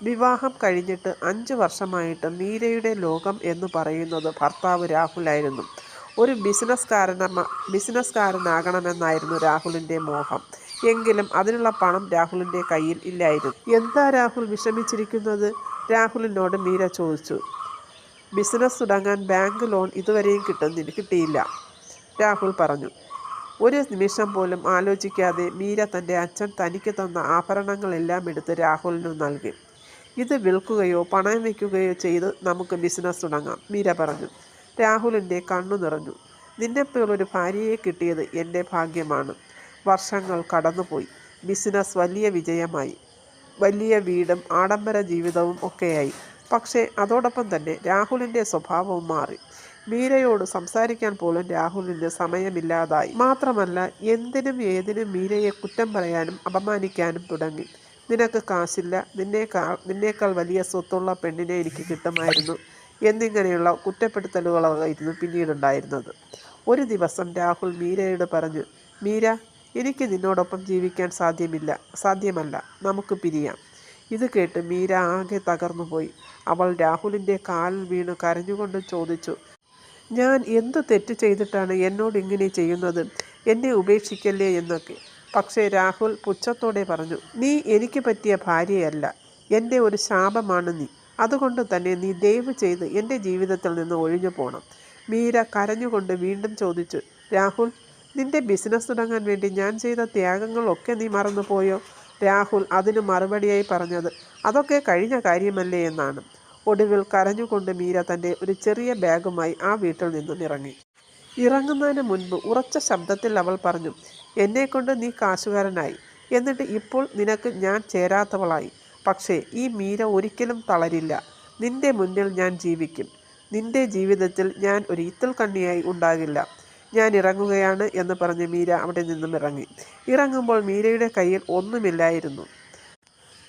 വിവാഹം കഴിഞ്ഞിട്ട് 5 വർഷമായിട്ട് മീരയുടെ ലോകം എന്ന് പറയുന്നത് ഭർത്താവ് രാഹുലായിരുന്നു. ഒരു ബിസിനസ്സുകാരനാകണമെന്നായിരുന്നു രാഹുലിൻ്റെ മോഹം. എങ്കിലും അതിനുള്ള പണം രാഹുലിൻ്റെ കയ്യിൽ ഇല്ലായിരുന്നു. എന്താ രാഹുൽ വിഷമിച്ചിരിക്കുന്നത്? രാഹുലിനോട് മീര ചോദിച്ചു. ബിസിനസ് തുടങ്ങാൻ ബാങ്ക് ലോൺ ഇതുവരെയും കിട്ടിയില്ല, രാഹുൽ പറഞ്ഞു. ഒരു നിമിഷം പോലും ആലോചിക്കാതെ മീര തൻ്റെ അച്ഛൻ തനിക്ക് തന്ന ആഭരണങ്ങളെല്ലാം എടുത്ത് രാഹുലിനു നൽകി. ഇത് വിൽക്കുകയോ പണയം വയ്ക്കുകയോ ചെയ്ത് നമുക്ക് ബിസിനസ് തുടങ്ങാം, മീര പറഞ്ഞു. രാഹുലിൻ്റെ കണ്ണു നിറഞ്ഞു. നിന്നെപ്പോലൊരു ഭാര്യയെ കിട്ടിയത് എൻ്റെ ഭാഗ്യമാണ്. വർഷങ്ങൾ കടന്നുപോയി. ബിസിനസ് വലിയ വിജയമായി. വലിയ വീടും ആഡംബര ജീവിതവും ഒക്കെയായി. പക്ഷേ അതോടൊപ്പം തന്നെ രാഹുലിൻ്റെ സ്വഭാവവും മാറി. മീരയോട് സംസാരിക്കാൻ പോലും രാഹുലിന് സമയമില്ലാതായി. മാത്രമല്ല എന്തിനും ഏതിനും മീരയെ കുറ്റം പറയാനും അപമാനിക്കാനും തുടങ്ങി. നിനക്ക് കാശില്ല, നിന്നേക്കാൾ വലിയ സ്വത്തുള്ള പെണ്ണിനെ എനിക്ക് കിട്ടുമായിരുന്നു എന്നിങ്ങനെയുള്ള കുറ്റപ്പെടുത്തലുകളായിരുന്നു പിന്നീടുണ്ടായിരുന്നത്. ഒരു ദിവസം രാഹുൽ മീരയോട് പറഞ്ഞു, മീര, എനിക്ക് നിന്നോടൊപ്പം ജീവിക്കാൻ സാധ്യമല്ല, നമുക്ക് പിരിയാം. ഇത് കേട്ട് മീര ആകെ തകർന്നുപോയി. അവൾ രാഹുലിൻ്റെ കാലിൽ വീണ് കരഞ്ഞുകൊണ്ട് ചോദിച്ചു, ഞാൻ എന്തു തെറ്റ് ചെയ്തിട്ടാണ് എന്നോട് ഇങ്ങനെ ചെയ്യുന്നത്? എന്നെ ഉപേക്ഷിക്കല്ലേ എന്നൊക്കെ. പക്ഷേ രാഹുൽ പുച്ഛത്തോടെ പറഞ്ഞു, നീ എനിക്ക് പറ്റിയ ഭാര്യയല്ല, എൻ്റെ ഒരു ശാപമാണ് നീ. അതുകൊണ്ട് തന്നെ നീ ദയവ് ചെയ്ത് എൻ്റെ ജീവിതത്തിൽ നിന്ന് ഒഴിഞ്ഞു പോകണം. മീര കരഞ്ഞുകൊണ്ട് വീണ്ടും ചോദിച്ചു, രാഹുൽ, നിന്റെ ബിസിനസ് തുടങ്ങാൻ വേണ്ടി ഞാൻ ചെയ്ത ത്യാഗങ്ങളൊക്കെ നീ മറന്നുപോയോ? രാഹുൽ അതിന് മറുപടിയായി പറഞ്ഞത് അതൊക്കെ കഴിഞ്ഞ കാര്യമല്ലേ എന്നാണ്. ഒടുവിൽ കരഞ്ഞുകൊണ്ട് മീര തൻ്റെ ഒരു ചെറിയ ബാഗുമായി ആ വീട്ടിൽ നിന്നും ഇറങ്ങി. ഇറങ്ങുന്നതിന് മുൻപ് ഉറച്ച ശബ്ദത്തിൽ അവൾ പറഞ്ഞു, എന്നെക്കൊണ്ട് നീ കാശുകാരനായി, എന്നിട്ട് ഇപ്പോൾ നിനക്ക് ഞാൻ ചേരാത്തവളായി. പക്ഷേ ഈ മീര ഒരിക്കലും തളരില്ല. നിന്റെ മുന്നിൽ ഞാൻ ജീവിക്കും. നിന്റെ ജീവിതത്തിൽ ഞാൻ ഒരു ഇത്തിൾ കണ്ണിയായി ഉണ്ടാകില്ല. ഞാൻ ഇറങ്ങുകയാണ് എന്ന് പറഞ്ഞ് മീര അവിടെ നിന്നും ഇറങ്ങി. ഇറങ്ങുമ്പോൾ മീരയുടെ കയ്യിൽ ഒന്നുമില്ലായിരുന്നു.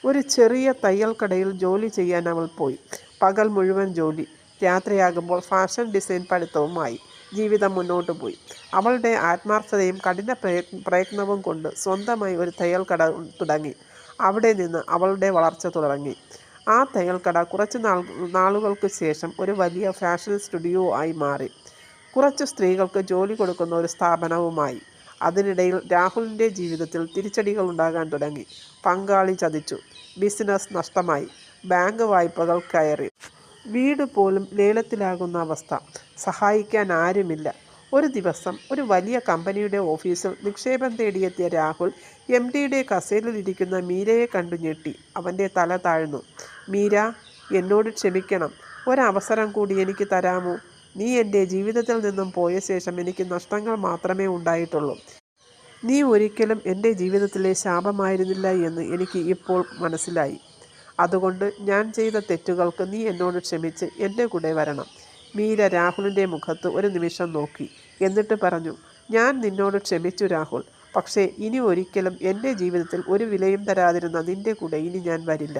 ഒരു ചെറിയ തയ്യൽ കടയിൽ ജോലി ചെയ്യാൻ അവൾ പോയി. പകൽ മുഴുവൻ ജോലി. രാത്രിയാകുമ്പോൾ ഫാഷൻ ഡിസൈൻ പഠിത്തവുമായി ജീവിതം മുന്നോട്ട് പോയി. അവളുടെ ആത്മാർത്ഥതയും കഠിന പ്രയത്നവും കൊണ്ട് സ്വന്തമായി ഒരു തയ്യൽ കട തുടങ്ങി. അവിടെ നിന്ന് അവളുടെ വളർച്ച തുടങ്ങി. ആ തയ്യൽ കട കുറച്ച് നാളുകൾക്ക് ശേഷം ഒരു വലിയ ഫാഷൻ സ്റ്റുഡിയോ ആയി മാറി. കുറച്ച് സ്ത്രീകൾക്ക് ജോലി കൊടുക്കുന്ന ഒരു സ്ഥാപനവുമായി. അതിനിടയിൽ രാഹുലിൻ്റെ ജീവിതത്തിൽ തിരിച്ചടികൾ ഉണ്ടാകാൻ തുടങ്ങി. പങ്കാളി ചതിച്ചു, ബിസിനസ് നഷ്ടമായി, ബാങ്ക് വായ്പകൾ കയറി, വീട് പോലും ലേലത്തിലാകുന്ന അവസ്ഥ. സഹായിക്കാൻ ആരുമില്ല. ഒരു ദിവസം ഒരു വലിയ കമ്പനിയുടെ ഓഫീസിൽ നിക്ഷേപം തേടിയെത്തിയ രാഹുൽ MD കസേരയിലിരിക്കുന്ന മീരയെ കണ്ടു ഞെട്ടി. അവൻ്റെ തല താഴ്ന്നു. മീര, എന്നോട് ക്ഷമിക്കണം. ഒരവസരം കൂടി എനിക്ക് തരാമോ? നീ എൻ്റെ ജീവിതത്തിൽ നിന്നും പോയ ശേഷം എനിക്ക് നഷ്ടങ്ങൾ മാത്രമേ ഉണ്ടായിട്ടുള്ളൂ. നീ ഒരിക്കലും എൻ്റെ ജീവിതത്തിലെ ശാപമായിരുന്നില്ല എന്ന് എനിക്ക് ഇപ്പോൾ മനസ്സിലായി. അതുകൊണ്ട് ഞാൻ ചെയ്ത തെറ്റുകൾക്ക് നീ എന്നോട് ക്ഷമിച്ച് എൻ്റെ കൂടെ വരണം. മീര രാഹുലിൻ്റെ മുഖത്ത് ഒരു നിമിഷം നോക്കി. എന്നിട്ട് പറഞ്ഞു, ഞാൻ നിന്നോട് ക്ഷമിച്ചു രാഹുൽ. പക്ഷേ ഇനി ഒരിക്കലും എൻ്റെ ജീവിതത്തിൽ ഒരു വിലയും തരാതിരുന്ന നിൻ്റെ കൂടെ ഇനി ഞാൻ വരില്ല.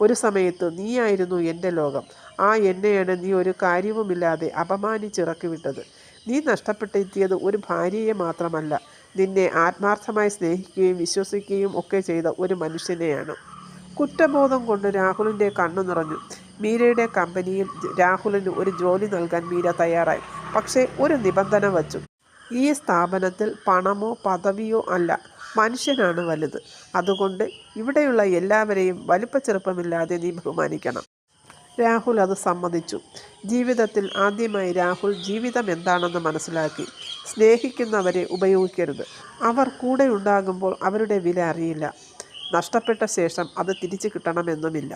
ഒരു സമയത്ത് നീയായിരുന്നു എൻ്റെ ലോകം. ആ എന്നെയാണ് നീ ഒരു കാര്യവുമില്ലാതെ അപമാനിച്ചിറക്കി വിട്ടത്. നീ നഷ്ടപ്പെടുത്തിയത് ഒരു ഭാര്യയെ മാത്രമല്ല, നിന്നെ ആത്മാർത്ഥമായി സ്നേഹിക്കുകയും വിശ്വസിക്കുകയും ഒക്കെ ചെയ്ത ഒരു മനുഷ്യനെയാണ്. കുറ്റബോധം കൊണ്ട് രാഹുലിൻ്റെ കണ്ണു നിറഞ്ഞു. മീരയുടെ കമ്പനിയിൽ രാഹുലിന് ഒരു ജോലി നൽകാൻ മീര തയ്യാറായി. പക്ഷേ ഒരു നിബന്ധന വച്ചു. ഈ സ്ഥാപനത്തിൽ പണമോ പദവിയോ അല്ല, മനുഷ്യനാണ് വലുത്. അതുകൊണ്ട് ഇവിടെയുള്ള എല്ലാവരെയും വലിപ്പച്ചെറുപ്പമില്ലാതെ നീ ബഹുമാനിക്കണം. രാഹുൽ അത് സമ്മതിച്ചു. ജീവിതത്തിൽ ആദ്യമായി രാഹുൽ ജീവിതം എന്താണെന്ന് മനസ്സിലാക്കി. സ്നേഹിക്കുന്നവരെ ഉപയോഗിക്കരുത്. അവർ കൂടെ ഉണ്ടാകുമ്പോൾ അവരുടെ വില അറിയില്ല. നഷ്ടപ്പെട്ട ശേഷം അത് തിരിച്ചു കിട്ടണമെന്നുമില്ല.